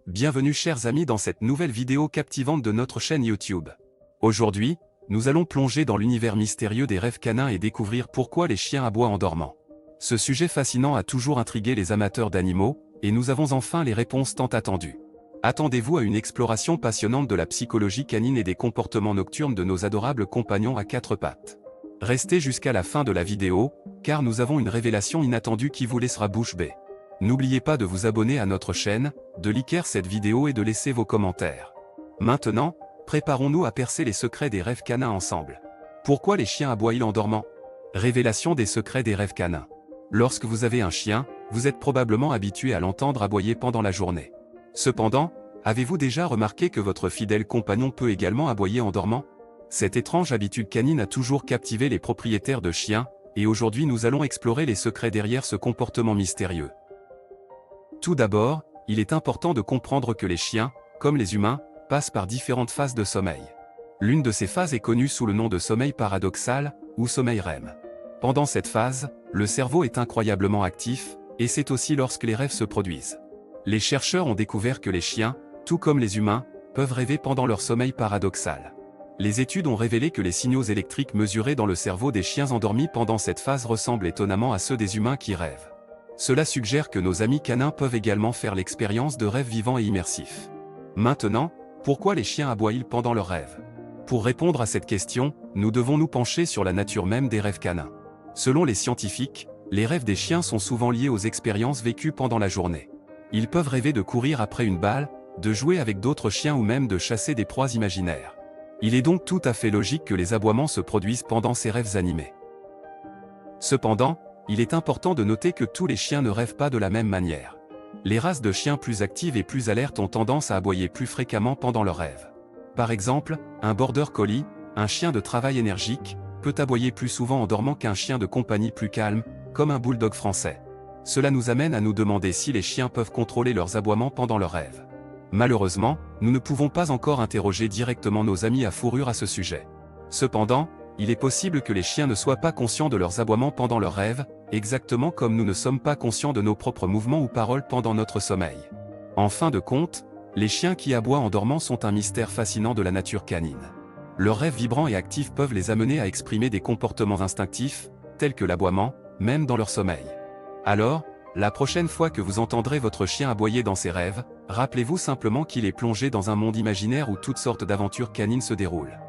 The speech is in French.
Bienvenue chers amis dans cette nouvelle vidéo captivante de notre chaîne YouTube. Aujourd'hui, nous allons plonger dans l'univers mystérieux des rêves canins et découvrir pourquoi les chiens aboient en dormant. Ce sujet fascinant a toujours intrigué les amateurs d'animaux, et nous avons enfin les réponses tant attendues. Attendez-vous à une exploration passionnante de la psychologie canine et des comportements nocturnes de nos adorables compagnons à quatre pattes. Restez jusqu'à la fin de la vidéo, car nous avons une révélation inattendue qui vous laissera bouche bée. N'oubliez pas de vous abonner à notre chaîne, de liker cette vidéo et de laisser vos commentaires. Maintenant, préparons-nous à percer les secrets des rêves canins ensemble. Pourquoi les chiens aboient-ils en dormant? Révélation des secrets des rêves canins. Lorsque vous avez un chien, vous êtes probablement habitué à l'entendre aboyer pendant la journée. Cependant, avez-vous déjà remarqué que votre fidèle compagnon peut également aboyer en dormant? Cette étrange habitude canine a toujours captivé les propriétaires de chiens, et aujourd'hui nous allons explorer les secrets derrière ce comportement mystérieux. Tout d'abord, il est important de comprendre que les chiens, comme les humains, passent par différentes phases de sommeil. L'une de ces phases est connue sous le nom de sommeil paradoxal, ou sommeil REM. Pendant cette phase, le cerveau est incroyablement actif, et c'est aussi lorsque les rêves se produisent. Les chercheurs ont découvert que les chiens, tout comme les humains, peuvent rêver pendant leur sommeil paradoxal. Les études ont révélé que les signaux électriques mesurés dans le cerveau des chiens endormis pendant cette phase ressemblent étonnamment à ceux des humains qui rêvent. Cela suggère que nos amis canins peuvent également faire l'expérience de rêves vivants et immersifs. Maintenant, pourquoi les chiens aboient-ils pendant leurs rêves? Pour répondre à cette question, nous devons nous pencher sur la nature même des rêves canins. Selon les scientifiques, les rêves des chiens sont souvent liés aux expériences vécues pendant la journée. Ils peuvent rêver de courir après une balle, de jouer avec d'autres chiens ou même de chasser des proies imaginaires. Il est donc tout à fait logique que les aboiements se produisent pendant ces rêves animés. Cependant, il est important de noter que tous les chiens ne rêvent pas de la même manière. Les races de chiens plus actives et plus alertes ont tendance à aboyer plus fréquemment pendant leurs rêves. Par exemple, un border collie, un chien de travail énergique, peut aboyer plus souvent en dormant qu'un chien de compagnie plus calme, comme un bulldog français. Cela nous amène à nous demander si les chiens peuvent contrôler leurs aboiements pendant leurs rêves. Malheureusement, nous ne pouvons pas encore interroger directement nos amis à fourrure à ce sujet. Cependant, il est possible que les chiens ne soient pas conscients de leurs aboiements pendant leurs rêves, exactement comme nous ne sommes pas conscients de nos propres mouvements ou paroles pendant notre sommeil. En fin de compte, les chiens qui aboient en dormant sont un mystère fascinant de la nature canine. Leurs rêves vibrants et actifs peuvent les amener à exprimer des comportements instinctifs, tels que l'aboiement, même dans leur sommeil. Alors, la prochaine fois que vous entendrez votre chien aboyer dans ses rêves, rappelez-vous simplement qu'il est plongé dans un monde imaginaire où toutes sortes d'aventures canines se déroulent.